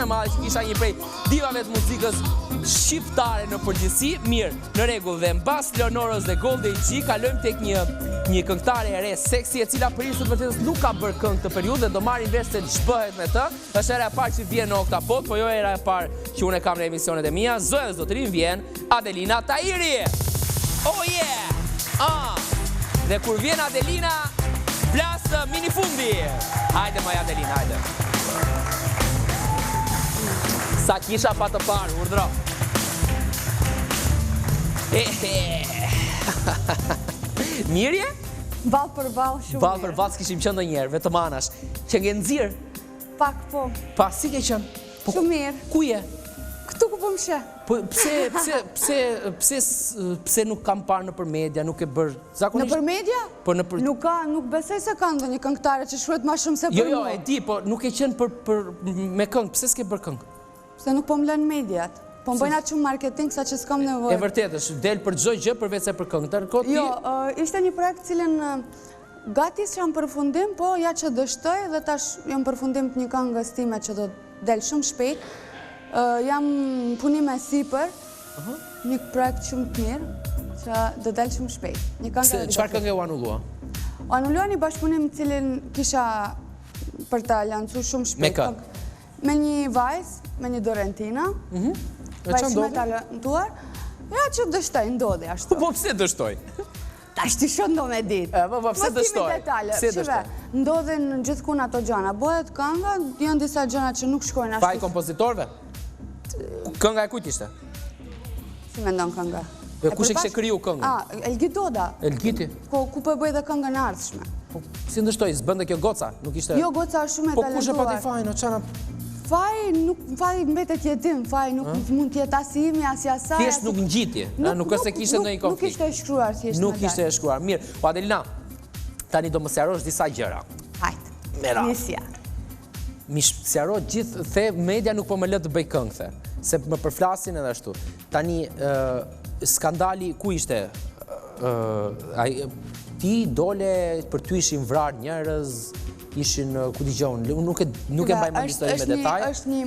shumë e madhe që kisha një prej divave të muzikës shqiptare në përgjithësi. Mirë, në rregull, dhe mbas Leonoros dhe Golden G kalojmë tek një këngëtare e re seksi e cila për të vërtetës nuk ka bërë këngë këtë periudhë dhe do marrin vesh se ç'bëhet me të. Është era e parë që vjen në Oktapod, po jo era e parë që unë kam në emisionet e mia. Zoja dhe zotërin, vjen Adelina Tahiri. Oh yeah! Dhe kur vjen Adelina, plas mini fundi. Hajde maj Adelina, hajde. Sa kisha pa të parë, urdhro. Mirje? Ball për ball shumë. Ball për ball s'kishim qenë ndonjëherë, vetëm anash. Që nge nxirr. Pak po. Pa si ke qenë? Shumë mirë. Ku je? Këtu ku po më sheh. Po pse nuk kam parë nëpër media, nuk e bër zakonisht. Nëpër media? Po nëpër. Nuk besoj se ka ndonjë këngëtare që shkruhet më shumë se për mua. Jo, e di, po nuk e qenë për me këngë. Pse s'ke bër këngë? Se nuk po më lën mediat. Po më bëjnë atë shumë marketing sa që s'kam nevojë. E vërtetë, është del për çdo gjë përveç se për këngë. Ndërkohë ti. Jo, ishte një projekt cilën gati jam përfundim, po ja që dështoj dhe tash jam përfundim të një këngës time që do del shumë shpejt. Jam punime sipër, një projekt shumë të mirë që do del shumë shpejt. Çfarë këngë u anullua? Anullua një bashkëpunim të cilin kisha për ta lancuar shumë shpejt. Me kë? Me një vajzë, me një Dorentina. Vajzë shumë e talentuar. Ja që dështoj, ndodhi ashtu. Po pse dështoj? Ta shtishon do me ditë. Po pse dështoj? Pse dështoj? Ndodhin gjithkund ato gjana. Bëhet kënga, janë disa gjana që nuk shkojnë ashtu. Faj kompozitorëve? Kënga e kujt ishte? Si mendon kënga? Kush e kishte kriju këngën? Elgit Doda. Elgiti? Ku po bëj dhe këngën e ardhshme. Si ndështoj, s'bënde kjo goca? Nuk ishte. Jo, goca është shumë e talentuar. Po kush e pati Fajin, o çana? Faj mbetet jetim, Faj nuk mund t'jetë as i imi, as i asaj. Thjesht nuk ngjiti, nuk është se kishte ndonjë konflikt. Nuk ishte e shkruar thjesht. Nuk ishte e shkruar. Mirë, po Adelina, tani do më sqarosh disa gjëra. Hajt. Mera. Nisja. Mi sqaro gjithë, the media nuk po më lë të bëj këngë, the, se më përflasin edhe ashtu. Tani skandali ku ishte? Ti dole për ty ishin vrarë njerëz, ishin ku digjon, nuk e mbaj më historinë me detaje. Është një,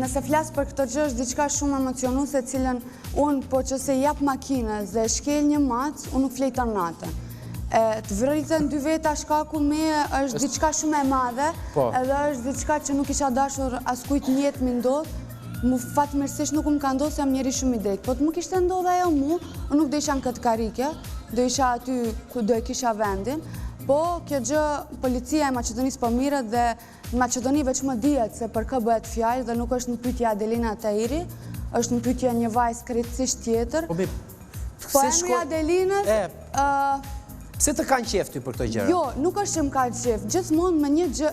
nëse flas për këtë gjë, është diçka shumë emocionuese, cilën unë po që se jap makinës dhe shkel një mac, unë nuk flej të natën. Të vritën 2 veta shkaku me është diçka shumë e madhe, edhe është diçka që nuk isha dashur askujt në jetë mi ndodhë. Mu fatmirësisht nuk më ka ndodhë se jam njeri shumë i drejtë. Po të më kishte ndodhë ajo mu, unë nuk do isha në këtë karike, do isha aty ku do e kisha vendin. Po, kjo gjë, policia e Maqedonisë po mirët dhe në Maqedoni veç më dihet se për kë bëhet fjalë dhe nuk është në pyetje Adelina Tahiri, është në pyetje një vajzë krejtësisht tjetër. Po emri Adelinës... Pse të kanë qef ty për këto gjëra? Jo, nuk është që më ka qef. Gjithmonë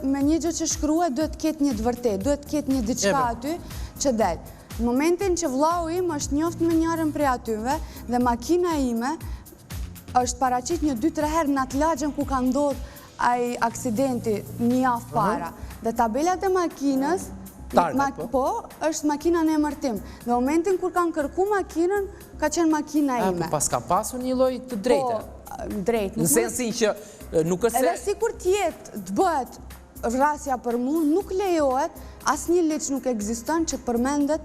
me një gjë që shkruhet duhet të ketë një të vërtetë, duhet të ketë një diçka aty që del. Në momentin që vllau im është njoftë me njërin prej atyve dhe makina ime është paraqit një 2-3 herë në atë lagjën ku ka ndodhur ai aksidenti një javë para. Dhe tabelat e makinës, po, është makina në emërtim. Dhe në momentin kur kanë kërku makinën, ka qenë makina ime. Po pas ka pasur një lloj të drejtë. Drejt. Në sensin që nuk është se... Edhe si kur tjetë të bëhet vrasja për mu, nuk lejohet, asë një ligj nuk ekziston që të përmendet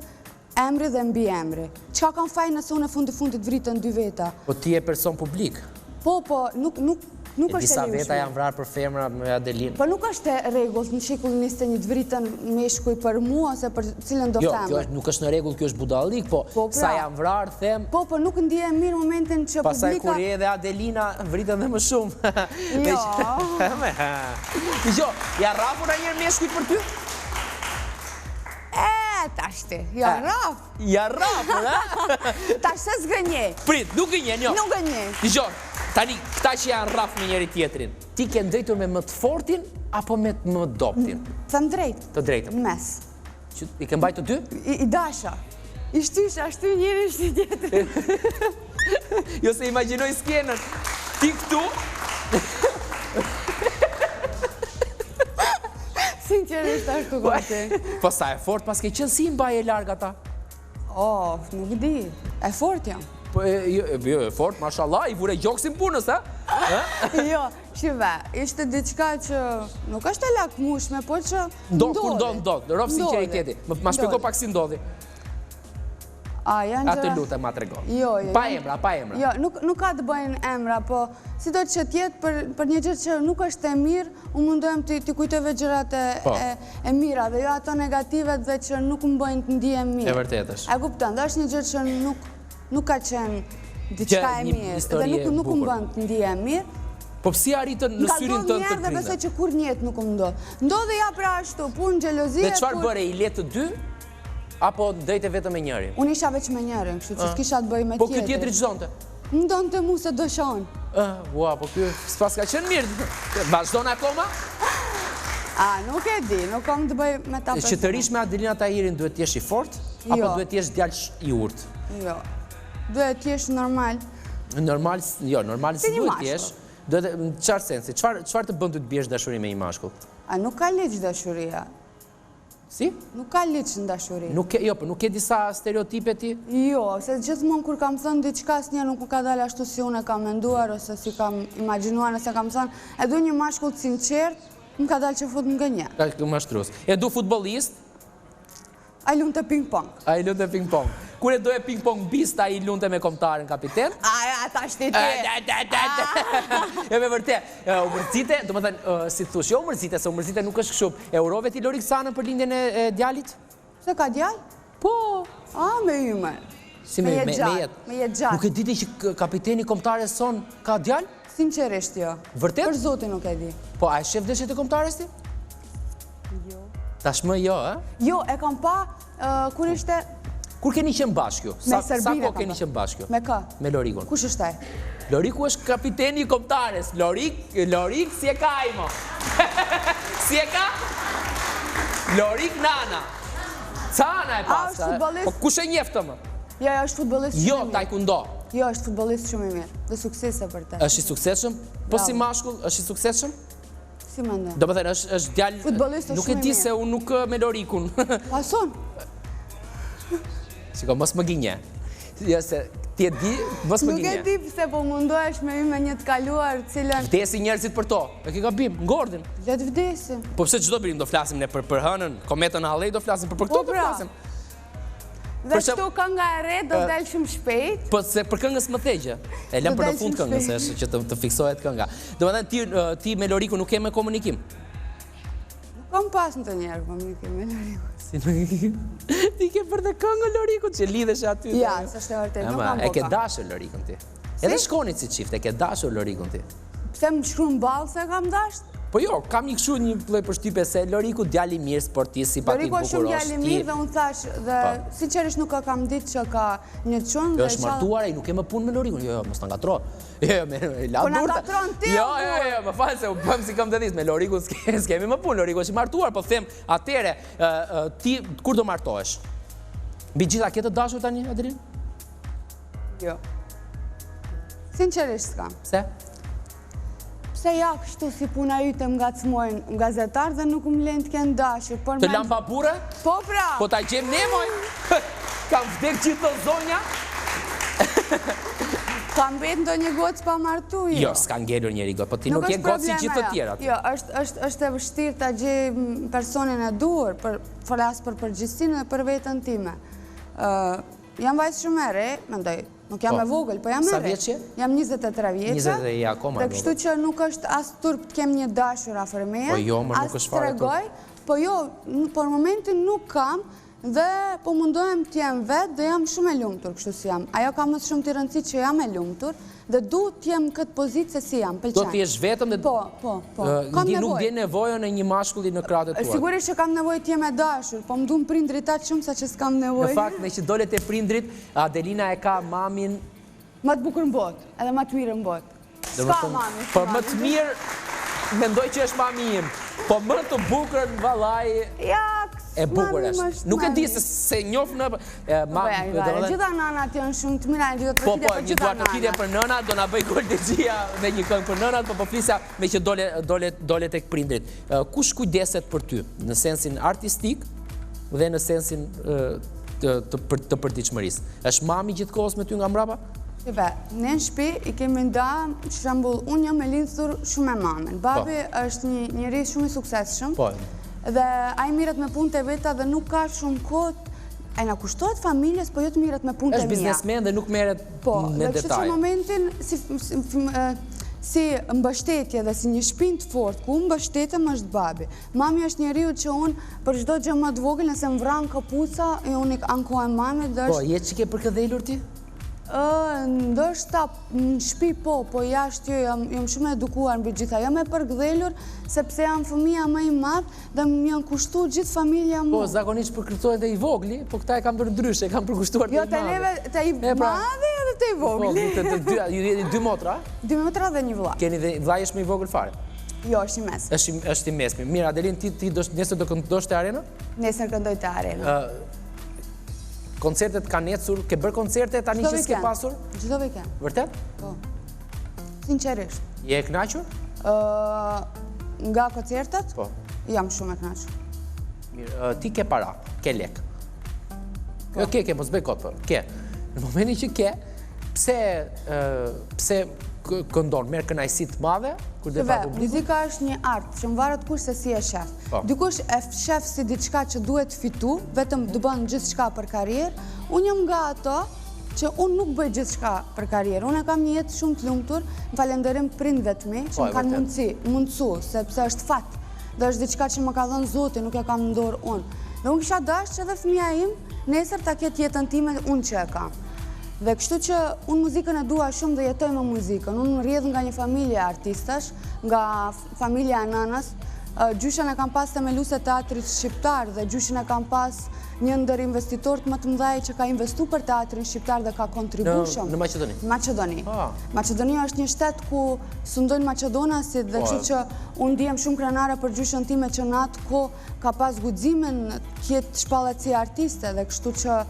emri dhe mbi emri. Qka kanë faj nëse unë e fundit vritën 2 veta? Po ti e person publik? Po, nuk është e disa veta janë vrarë për femra me Adelinë. Po nuk është e regullt në shekull 21 të vritën meshkuj për mu, ose për cilën do femër. Jo, nuk është në regull, kjo është budallik, po sa janë vrarë, them... Po, nuk ndije mirë momentin që publika... Pasaj kur je dhe Adelina, vritën dhe më shumë. Jo, ja rafu në njërë meshkuj për ty? Tashti, ja raf. Ja raf, da? Tash se s'gënjej. Prit, nuk gënjej, jo. Nuk gënjej. Dijon, tani, këta që janë raf me njëri tjetrin, ti ke ndrejtur me më të fortin, apo me më të doptin? Të ndrejt. Të drejtëm. Mes. I ke mbajtë të ty? I dasha. I shtysh, ashtu njëri ishte tjetrin. Jo se imaginoj skenën. Ti këtu... Sinqerisht ashtu këte. Po sa e fort, pas ke qënë si mbaj e larga ta? Nuk di. E fort jam. Po e fort, mashallah, i vure gjoksin punës, ha? Jo, shive, ishte diçka që nuk është e lakmueshme, po që ndodh, rrov sinqeriteti. Ma shpjego pak si ndodhi. Atë lutem ma trego. Pa emra. Jo, nuk ka të bëjnë emra, po si do që tjetë për një gjë që nuk është e mirë, unë mundohem të kujtove gjërat e mira dhe jo ato negativet dhe që nuk më bëjnë të ndihem mirë. E vërtet është. E kupton, dhe është një gjë që nuk ka qenë diçka e mirë dhe nuk më bëjnë të ndihem mirë. Po pësi arritën në syrin të të prindë? Dhe besoj që kur njetë nuk më ndodhë. Ndodhë ja pra ashtu, punë, gjelozije... Dhe qëfar bëre, i letë të dy? Apo drejte vetëm me njëri? Unë isha veç me njëri, kështu që s'kisha të bëj me tjetëri. Po këtë tjetëri që zonte? Më donë të mu se dëshonë. Ua, po këtë s'pas ka qenë mirë. Vazhdojnë akoma? Nuk e di, nuk kom të bëj me ta persona. Që të rish me Adelina Tahirin duhet t'jesh i fort? Apo duhet t'jesh djallë i urt? Jo, duhet t'jesh normal. Normal, jo, normal si duhet t'jesh. Në qarë sensi, qëfar të bënd të t'bjesh dashuri me një mashkull? Nuk ka liqë dashuria. Si? Nuk ka liqë në dashuri. Jo, për nuk ke disa stereotipe ti? Jo, se gjithmonë kur kam thënë diçka s'nja nuk ka dalë ashtu si unë e kam menduar, ose si kam imaginuar, nëse kam thënë, e du një mashkull të sinqert, më ka dalë që fut më gënje. Ka mashtrus. E du futbolist? A i lunë të ping-pong. A i lunë të ping-pong. Kur e doje ping-pong bist, a i lunë të me komtarën kapiten? Aja, ta shtiti. E me vërtet, umërzite, do më thënë, si të thush, jo umërzite, se umërzite nuk është këshup. E urove ti Lorik Sanën për lindjen e djalit? Se ka djal? Po. Me yme. Si me jetë? Me jetë gjatë. Nuk e diti që kapiteni komtare son ka djal? Sinqerisht jo. Vërtet? Për zotin nuk e di. Po, a e shef dëshet e komtares ti? Jo. Tashmë jo, Jo, e kam pa, kur ishte... Kur keni qenë bashkju? Me Serbina Sa ko keni qenë bashkju? Me ka? Me Lorikun. Kush është taj? Loriku është kapiteni i komtares. Lorik si e ka ajmo. Si e ka? Lorik Nana. Ca Ana e pas? Po kush e njeftë më? Jo, është futbolist shumë i mirë. Jo, taekwondo. Jo, është futbolist shumë i mirë. Dhe suksese për te. Është i sukseshëm? Po si mashkull, është i sukseshëm? Si më ndë? Do më thënë, është djallë... Futbolist është shumë i mirë. Nuk e di se unë nuk me Lorikun. Pason? Shiko, mos më gjinje. Jo, se ti e di, mos më gjinje. Nuk e di pëse po mundohesh me me një të kaluar cilën... Vdesi njerëzit për to. E ke gabim, ngordin. Letë vdesim. Po pëse qdo birim do flasim ne për hënën, kometën Halley do flasim, për këto do flasim. Dhe qëto kënga e re do delë shumë shpejt. Po se për këngës më thegje. E lem për në fund këngës, e që të fiksohet kënga. Do më dhe ti me Loriku nuk ke me komunikim? Nuk kam pas në të njerë komunikim me Loriku. Ti ke për të këngë Lorikun që lidhesh aty. Ja, së është e vërtet, nuk kam boka. E ke dashur Lorikun ti. Edhe shkonit si qift, e ke dashur Lorikun ti. Pse më shkru në balë se kam dasht? Po jo, kam një këshu një lloj përshtypje se Loriku djali mirë, sportist, simpatik, bukurosh. Loriku është shumë djali mirë dhe unë thash, dhe sinqerisht nuk kam ditë që ka një çun. Jo, është martuar, ai nuk e më punë me Lorikun. Jo, mos ta ngatro. Jo, me la durta. Po na ngatron ti. Jo, më fal se u bëm si kam të dis me Lorikun, s'kemi më punë. Loriku është i martuar, po them, atëre ti kur do martohesh? Mbi gjitha ke të dashur tani, Adelin? Jo. Sinqerisht s'kam. Pse? Pse ja kështu si puna yte më ngacmojnë gazetar dhe nuk më lenë të kënë dashur. Të lam pa burë? Po pra! Po ta gjem ne moj? Kam vdek gjithë të zonja? Kam bet ndo një gocë pa martu, jo. Jo, s'ka ngellur njeri gocë, po ti nuk je gocë si gjithë të tjera. Jo, është e vështirë të gjej personin e duhur, flasë për përgjithsinë dhe për vetën time. Jam vajzë shumë e re, mendoj, nuk jam e vogël, po jam e re. Sa vjeqe? Jam 23 vjeqe. 23 akoma. Dhe kështu që nuk është as turp të kem një dashur afër meje. Po jo, më nuk është fare turp. Po jo, për momentin nuk kam dhe po mundohem t'jem vetë dhe jam shumë e lumtur kështu si jam. Ajo ka më shumë të rëndësi që jam e lumtur dhe du t'jem këtë pozitë se si jam, pëlqen. Do t'jesh vetëm dhe... Po. Nuk vjen nevojën e një mashkulli në krahët e tua. Sigurisht që kam nevojë t'jem e dashur, po më duan prindrit aq shumë sa që s'kam nevojë. Në fakt, me që dolet e prindrit, Adelina e ka mamin... Më të bukur në botë, edhe më të mirë në botë. S'ka mami. Po më të mirë, mendoj që është mami im. Po më të bukur në vallaj... E bukur është. Nuk e di se njof në... Gjitha nanat janë shumë të mira, një duhet përkitje për nënat, do nga bëj kortegjia me një këngë për nënat, po flisja me që dole tek prindrit. Kush kujdeset për ty, në sensin artistik dhe në sensin të përditshmërisë? Është mami gjithkohës me ty nga mbrapa? Ne në shpi i kemi nda, që shambull, unë jam e lidhur shumë e mamen. Babi është një njeri shumë i suksesshëm, dhe a i miret me punë të veta dhe nuk ka shumë kohë, a i na kushtohet familjes, po jo të miret me punë të mija. Është biznesmen dhe nuk meret me detaj. Dhe kështë që momentin, si mbështetje dhe si një shpinë të fort, ku mbështetem është babi. Mami është njeriu që unë, për çdo gjë më të vogël, nëse më vran kapuca, unë i ankohem mamit dhe është... Po, je që ke përkëdhelur ti? Ndoshta në shpi po jashtë jo, jam shumë edukuar mbi gjitha. Jam e përgdhelur, sepse jam fëmija më i madh dhe më janë kushtuar gjithë familja mu. Po, zakonisht përkërcohet e i vogli, po këta e kam bërë ndryshe, kam përkushtuar të i madhe. Jo, të neve të i madhe edhe të i vogli. Po, ju jeni 2 motra? 2 motra dhe një vëlla. Keni dhe vllai është më i vogël fare? Jo, është i mesmi. Është i mesmi. Mirë, Adelin, ti nesër do këndosh te Arena? Nesër këndoj te Arena. Koncertet kanë ecur, ke bërë koncerte tani që s'ke pasur? Çdo vikend. Vërtet? Po. Sinqerisht. Je e kënaqur? Nga koncertet? Po. Jam shumë e kënaqur. Mirë, ti ke para, ke lek. Ke, mos bëj kot, po. Ke. Në momentin që ke, pse këndon, merr kënaqësi të madhe kur dhe pa publiku? Muzika është një art që më varet kush se si e shef. Dikush e shef si diçka që duhet fitu, vetëm të bën gjithçka për karrierë. Unë jam nga ato që unë nuk bëj gjithçka për karrierë. Unë kam një jetë shumë të lumtur, falenderojm prindëve të mi që më kanë mundsu, sepse është fat. Dhe është diçka që më ka dhënë Zoti, nuk e kam në dorë unë. Dhe unë kisha dashur që edhe fëmia im nesër ta ketë jetën time unë që e kam. Dhe kështu që unë muzikën e dua shumë dhe jetoj me muzikën. Unë rrjedh nga një familje artistash, nga familja e nënës. Gjyshen e kam pas themeluese teatrit shqiptar dhe gjyshen e kam pas një ndër investitorët më të mëdhej që ka investu për teatrin shqiptar dhe ka kontribu shumë. Në Maqedoni? Maqedoni. Maqedonia është një shtet ku sundojnë maqedonasit dhe kështu që unë ndihem shumë krenare për gjyshen time që në atë kohë ka pas guximin kjetë shpallet si artiste dhe kështu që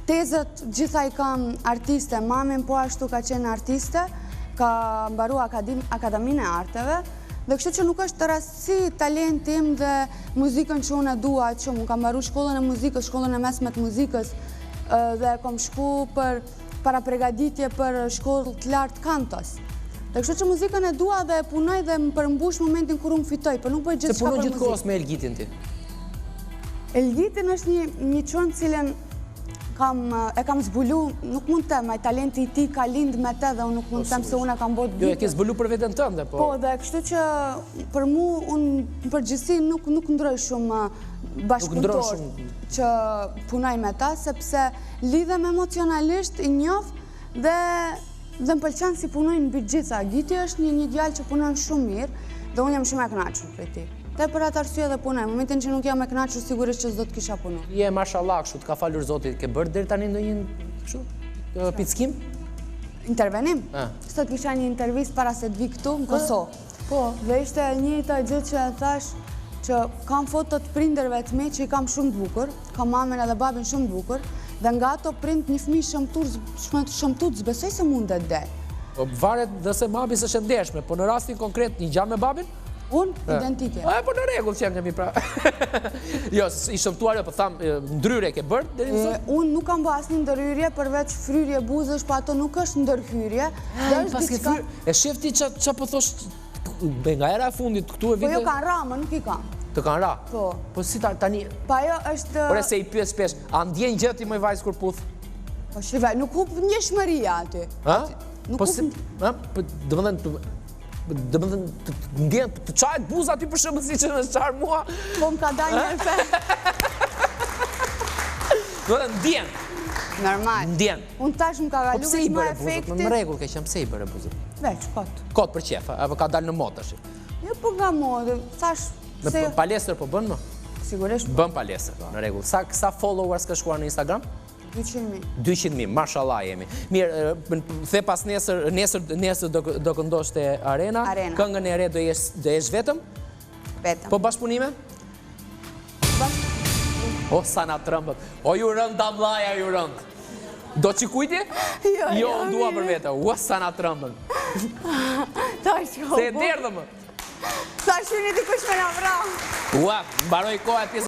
tezët gjitha i kam artiste, mamin po ashtu ka qenë artiste, ka mbaru Akademinë e Arteve, dhe kështu që nuk është rastësi talentim dhe muzikën që unë e dua shumë. Unë kam mbaru shkollën e muzikës, shkollën e mesme të muzikës, dhe kom shku para pregaditje për shkollë të lartë kantos. Dhe kështu që muzikën e dua dhe e punoj dhe më përmbush momentin kur unë fitoj, për nuk bëj gjithçka për muzikë. Se punon gjithkohës me Elgitin ti? Elgitin është një çon cilën e kam zbulu, nuk mund të them, ai talenti i tij ka lind me te dhe unë nuk mund të them se unë e kam bërë Jo, e ke zbulu për veten tënde, po. Po, dhe kështu që për mu, unë në përgjithësi nuk ndroj shumë bashkëpunëtor që punoj me ta, sepse lidhem emocionalisht, i njoh dhe më pëlqen si punojnë mbi gjitha. Giti është një djalë që punon shumë mirë dhe unë jam shumë e kënaqur prej tij. Te për atë arsye dhe punoj. Në momentin që nuk jam e kënaqur, sigurisht që s'do të kisha punu. Je mashallah, kështu të ka falur Zoti, ke bërë deri tani ndonjë kështu pickim? Intervenim? Sot kisha një intervistë para se të vi këtu në Kosovë. Po, dhe ishte e njëjta gjë që e thash që kam fotot prindërve të mi që i kam shumë të bukur, kam mamen edhe babin shumë të bukur, dhe nga ato prind një fëmijë shëmtuar, besoj se mundet dhe. Varet dhe se babi s'është e ndershme, po në rastin konkret një gjanë me babin? Unë, identike. Po në regull që jam kemi pra. Jo, i shëmtuar, po thamë, ndryrje ke bërë deri në sot? Unë nuk kam bërë asnjë ndërhyrje përveç fryrje buzësh, po ato nuk është ndërhyrje. E shefti që po thosh, nga era e fundit, këtu e vite... Po jo kanë ra, më nuk i kam. Të kanë ra? Po. Po si tani... Pa jo është... Ore se i pyet shpesh, a ndjen gjë ti më vajzë kur puth? Po shive, nuk hup njëshmëria aty. Ha? Po si... Dhe më dhe ndjen të qajt buza aty për shumë si që në qarë mua. Po më ka daj njërë fe. Dhe ndjen. Normal. Ndjen. Unë tash më ka galu veç më efektit. Po pse i bërë buzët? Më regull ke qëmë, pse i bërë buzët? Veç, kot. Kot për qefa, apo ka dalë në modë tash? Jo, po nga modë, thash... Në palestër po bënë më? Sigurisht. Bën palestër, në regull. Sa followers ka shkuar në Instagram? 200.000. 200.000, mashallah jemi. Mirë, the pas nesër do këndosh te Arena. Këngën e re do jesh vetëm? Vetëm. Po bashkëpunime? O, sa na trëmbët. O, ju rënd damlaja, ju rënd. Do që kujti? Jo, në dua për vete. O, sa na trëmbët. Se e derdhë më. Sa shuni t'i kush me nga vra. Ua, mbaroj koha e pjesë